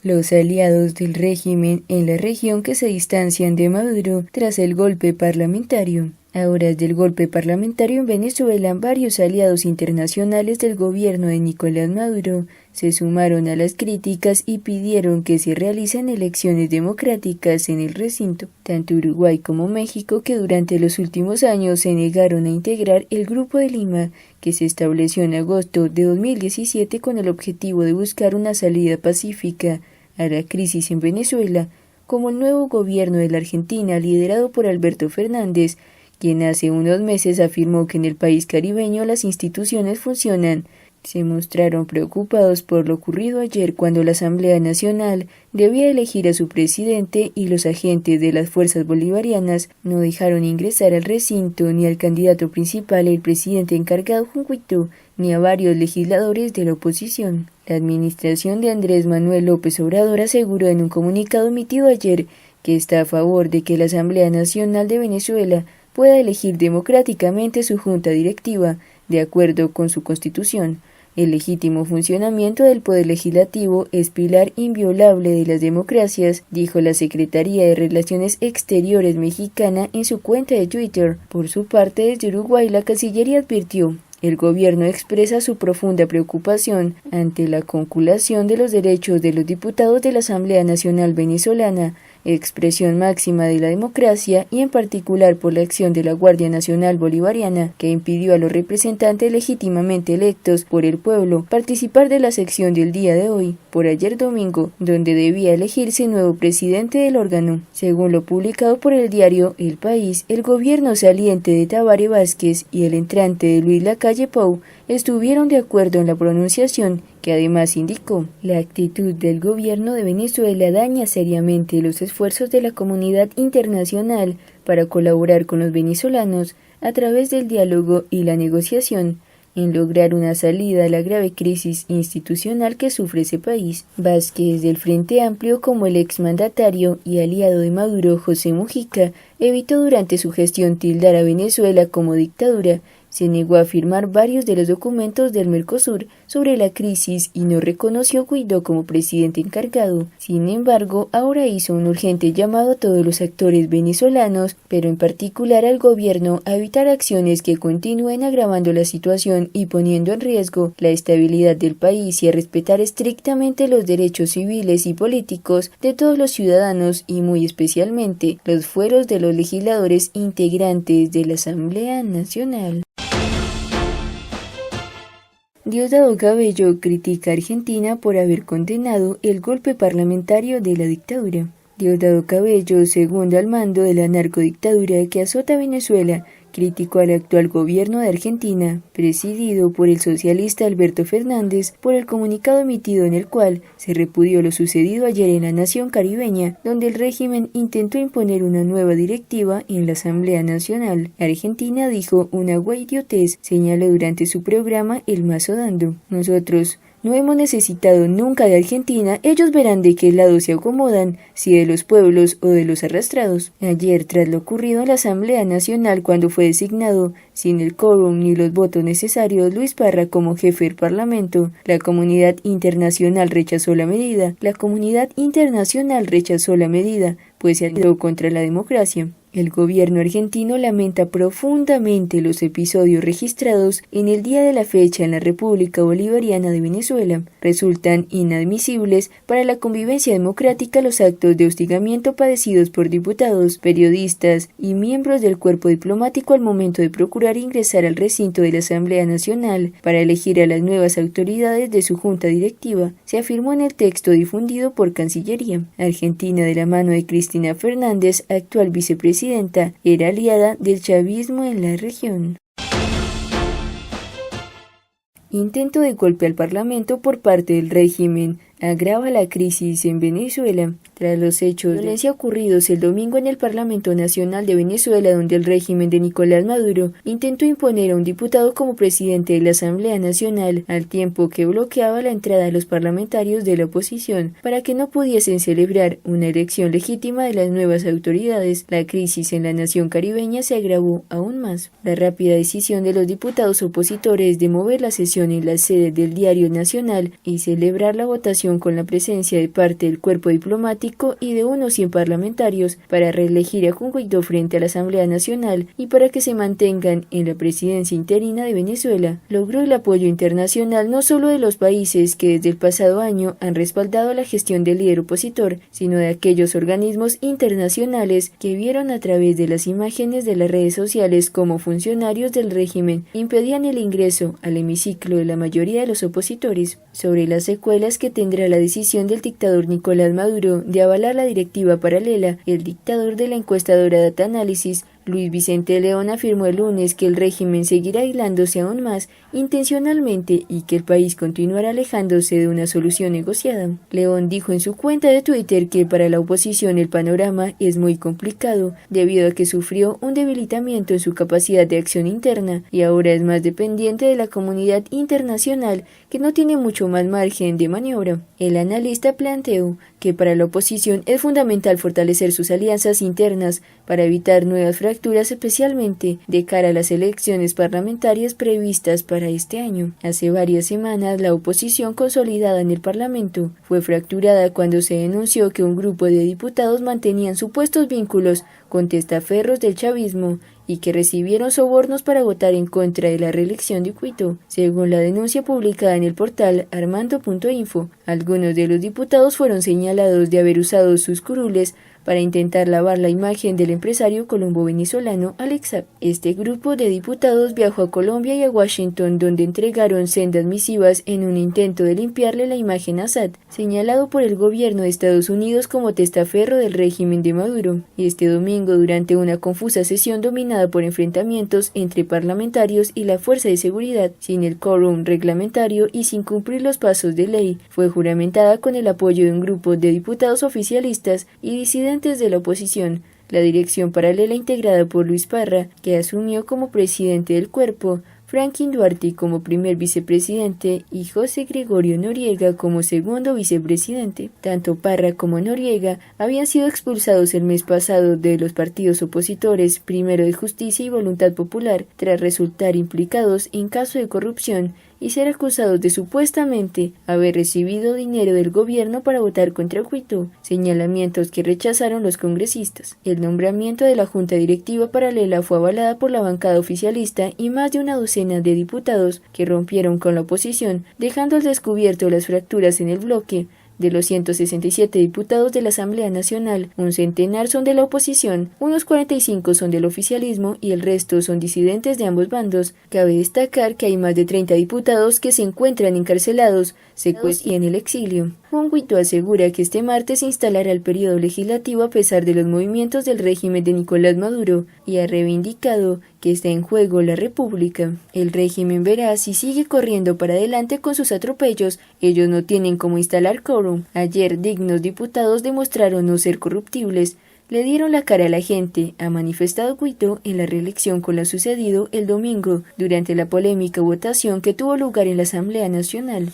Los aliados del régimen en la región que se distancian de Maduro tras el golpe parlamentario. A horas del golpe parlamentario en Venezuela, varios aliados internacionales del gobierno de Nicolás Maduro se sumaron a las críticas y pidieron que se realicen elecciones democráticas en el recinto. Tanto Uruguay como México, que durante los últimos años se negaron a integrar el Grupo de Lima, que se estableció en agosto de 2017 con el objetivo de buscar una salida pacífica a la crisis en Venezuela, como el nuevo gobierno de la Argentina liderado por Alberto Fernández, quien hace unos meses afirmó que en el país caribeño las instituciones funcionan, se mostraron preocupados por lo ocurrido ayer cuando la Asamblea Nacional debía elegir a su presidente y los agentes de las fuerzas bolivarianas no dejaron ingresar al recinto ni al candidato principal, el presidente encargado Juan Guaidó, ni a varios legisladores de la oposición. La administración de Andrés Manuel López Obrador aseguró en un comunicado emitido ayer que está a favor de que la Asamblea Nacional de Venezuela pueda elegir democráticamente su junta directiva, de acuerdo con su constitución. El legítimo funcionamiento del Poder Legislativo es pilar inviolable de las democracias, dijo la Secretaría de Relaciones Exteriores mexicana en su cuenta de Twitter. Por su parte, desde Uruguay, la Cancillería advirtió: el gobierno expresa su profunda preocupación ante la conculcación de los derechos de los diputados de la Asamblea Nacional Venezolana, expresión máxima de la democracia, y en particular por la acción de la Guardia Nacional Bolivariana, que impidió a los representantes legítimamente electos por el pueblo participar de la sesión del día de hoy, por ayer domingo, donde debía elegirse nuevo presidente del órgano. Según lo publicado por el diario El País, el gobierno saliente de Tabaré Vázquez y el entrante de Luis Lacalle Pou estuvieron de acuerdo en la pronunciación, que además indicó: la actitud del gobierno de Venezuela daña seriamente los esfuerzos de la comunidad internacional para colaborar con los venezolanos a través del diálogo y la negociación en lograr una salida a la grave crisis institucional que sufre ese país. Vázquez, del Frente Amplio, como el exmandatario y aliado de Maduro, José Mujica, evitó durante su gestión tildar a Venezuela como dictadura. Se negó a firmar varios de los documentos del Mercosur sobre la crisis y no reconoció a Guaidó como presidente encargado. Sin embargo, ahora hizo un urgente llamado a todos los actores venezolanos, pero en particular al gobierno, a evitar acciones que continúen agravando la situación y poniendo en riesgo la estabilidad del país, y a respetar estrictamente los derechos civiles y políticos de todos los ciudadanos y muy especialmente los fueros de los legisladores integrantes de la Asamblea Nacional. Diosdado Cabello critica a Argentina por haber condenado el golpe parlamentario de la dictadura. Diosdado Cabello, segundo al mando de la narcodictadura que azota Venezuela, criticó al actual gobierno de Argentina, presidido por el socialista Alberto Fernández, por el comunicado emitido en el cual se repudió lo sucedido ayer en la nación caribeña, donde el régimen intentó imponer una nueva directiva en la Asamblea Nacional. Argentina dijo una guaidiotez, señaló durante su programa El Mazo Dando. Nosotros no hemos necesitado nunca de Argentina, ellos verán de qué lado se acomodan, si de los pueblos o de los arrastrados. Ayer, tras lo ocurrido en la Asamblea Nacional cuando fue designado, sin el quórum ni los votos necesarios, Luis Parra como jefe del Parlamento, la comunidad internacional rechazó la medida. Pues se atentó contra la democracia. El gobierno argentino lamenta profundamente los episodios registrados en el día de la fecha en la República Bolivariana de Venezuela. Resultan inadmisibles para la convivencia democrática los actos de hostigamiento padecidos por diputados, periodistas y miembros del cuerpo diplomático al momento de procurar ingresar al recinto de la Asamblea Nacional para elegir a las nuevas autoridades de su junta directiva, se afirmó en el texto difundido por Cancillería. Argentina, de la mano de Cristina Fernández, actual vicepresidenta, era aliada del chavismo en la región. Intento de golpe al Parlamento por parte del régimen agrava la crisis en Venezuela. Tras los hechos de violencia ocurridos el domingo en el Parlamento Nacional de Venezuela, donde el régimen de Nicolás Maduro intentó imponer a un diputado como presidente de la Asamblea Nacional, al tiempo que bloqueaba la entrada de los parlamentarios de la oposición para que no pudiesen celebrar una elección legítima de las nuevas autoridades, la crisis en la nación caribeña se agravó aún más. La rápida decisión de los diputados opositores de mover la sesión en la sede del Diario Nacional y celebrar la votación contaron con la presencia de parte del cuerpo diplomático y de unos 100 parlamentarios para reelegir a Juan Guaidó frente a la Asamblea Nacional y para que se mantengan en la presidencia interina de Venezuela. Logró el apoyo internacional no solo de los países que desde el pasado año han respaldado la gestión del líder opositor, sino de aquellos organismos internacionales que vieron a través de las imágenes de las redes sociales como funcionarios del régimen impedían el ingreso al hemiciclo de la mayoría de los opositores. Sobre las secuelas que tendrá la decisión del dictador Nicolás Maduro de avalar la directiva paralela, el dictador de la encuestadora Data Analysis, Luis Vicente León, afirmó el lunes que el régimen seguirá aislándose aún más intencionalmente y que el país continuará alejándose de una solución negociada. León dijo en su cuenta de Twitter que para la oposición el panorama es muy complicado debido a que sufrió un debilitamiento en su capacidad de acción interna y ahora es más dependiente de la comunidad internacional, que no tiene mucho más margen de maniobra. El analista planteó que para la oposición es fundamental fortalecer sus alianzas internas para evitar nuevas fracturas, especialmente de cara a las elecciones parlamentarias previstas para este año. Hace varias semanas, la oposición consolidada en el Parlamento fue fracturada cuando se denunció que un grupo de diputados mantenían supuestos vínculos con testaferros del chavismo y que recibieron sobornos para votar en contra de la reelección de Guaidó. Según la denuncia publicada en el portal armando.info, algunos de los diputados fueron señalados de haber usado sus curules para intentar lavar la imagen del empresario colombo-venezolano Alex Saab. Este grupo de diputados viajó a Colombia y a Washington, donde entregaron sendas misivas en un intento de limpiarle la imagen a Saab, señalado por el gobierno de Estados Unidos como testaferro del régimen de Maduro. Este domingo, durante una confusa sesión dominada por enfrentamientos entre parlamentarios y la fuerza de seguridad, sin el quórum reglamentario y sin cumplir los pasos de ley, fue juramentada con el apoyo de un grupo de diputados oficialistas y disidentes de la oposición, la dirección paralela integrada por Luis Parra, que asumió como presidente del cuerpo, Franklin Duarte como primer vicepresidente y José Gregorio Noriega como segundo vicepresidente. Tanto Parra como Noriega habían sido expulsados el mes pasado de los partidos opositores Primero de Justicia y Voluntad Popular tras resultar implicados en caso de corrupción y ser acusados de supuestamente haber recibido dinero del gobierno para votar contra Guaidó, señalamientos que rechazaron los congresistas. El nombramiento de la Junta Directiva Paralela fue avalada por la bancada oficialista y más de una docena de diputados que rompieron con la oposición, dejando al descubierto las fracturas en el bloque. De los 167 diputados de la Asamblea Nacional, un centenar son de la oposición, unos 45 son del oficialismo y el resto son disidentes de ambos bandos. Cabe destacar que hay más de 30 diputados que se encuentran encarcelados, secuestrados y en el exilio. Juan Guaidó asegura que este martes se instalará el periodo legislativo a pesar de los movimientos del régimen de Nicolás Maduro y ha reivindicado que está en juego la república. El régimen verá si sigue corriendo para adelante con sus atropellos. Ellos no tienen cómo instalar quórum. Ayer, dignos diputados demostraron no ser corruptibles. Le dieron la cara a la gente, ha manifestado Guaidó en la reelección con lo sucedido el domingo, durante la polémica votación que tuvo lugar en la Asamblea Nacional.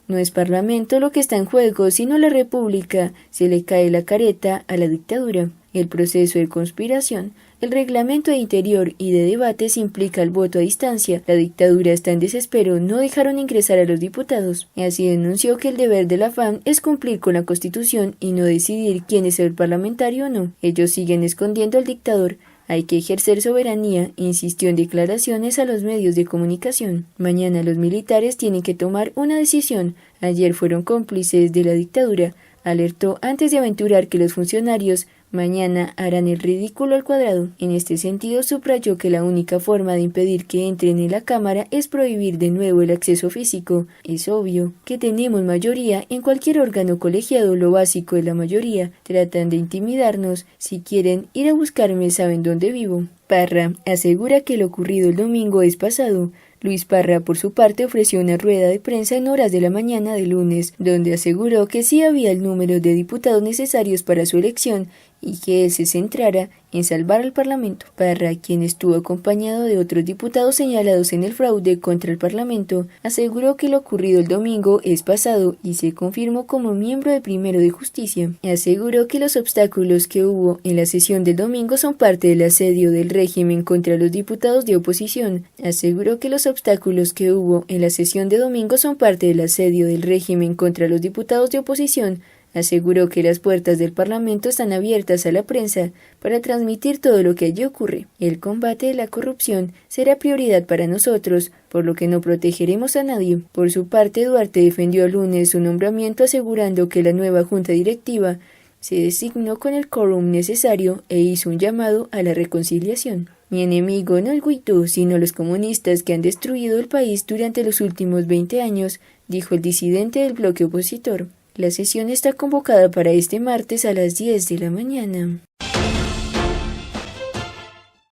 No es parlamento lo que está en juego, sino la república. Se le cae la careta a la dictadura. El proceso de conspiración, el reglamento de interior y de debates implica el voto a distancia. La dictadura está en desespero, no dejaron ingresar a los diputados. Así denunció que el deber de la FAM es cumplir con la Constitución y no decidir quién es el parlamentario o no. Ellos siguen escondiendo al dictador. Hay que ejercer soberanía, insistió en declaraciones a los medios de comunicación. Mañana los militares tienen que tomar una decisión. Ayer fueron cómplices de la dictadura. Alertó antes de aventurar que los funcionarios mañana harán el ridículo al cuadrado. En este sentido, subrayó que la única forma de impedir que entren en la Cámara es prohibir de nuevo el acceso físico. Es obvio que tenemos mayoría en cualquier órgano colegiado, lo básico es la mayoría. Tratan de intimidarnos. Si quieren ir a buscarme, saben dónde vivo. Parra asegura que lo ocurrido el domingo es pasado. Luis Parra, por su parte, ofreció una rueda de prensa en horas de la mañana del lunes, donde aseguró que sí había el número de diputados necesarios para su elección y que él se centrara en salvar al Parlamento. Parra, quien estuvo acompañado de otros diputados señalados en el fraude contra el Parlamento, aseguró que lo ocurrido el domingo es pasado y se confirmó como miembro de Primero de Justicia. Aseguró que los obstáculos que hubo en la sesión del domingo son parte del asedio del régimen contra los diputados de oposición. Aseguró que los obstáculos que hubo en la sesión de domingo son parte del asedio del régimen contra los diputados de oposición. Aseguró que las puertas del Parlamento están abiertas a la prensa para transmitir todo lo que allí ocurre. El combate de la corrupción será prioridad para nosotros, por lo que no protegeremos a nadie. Por su parte, Duarte defendió el lunes su nombramiento asegurando que la nueva junta directiva se designó con el quórum necesario e hizo un llamado a la reconciliación. Mi enemigo no el Guaidó, sino los comunistas que han destruido el país durante los últimos 20 años, dijo el disidente del bloque opositor. La sesión está convocada para este martes a las 10 de la mañana.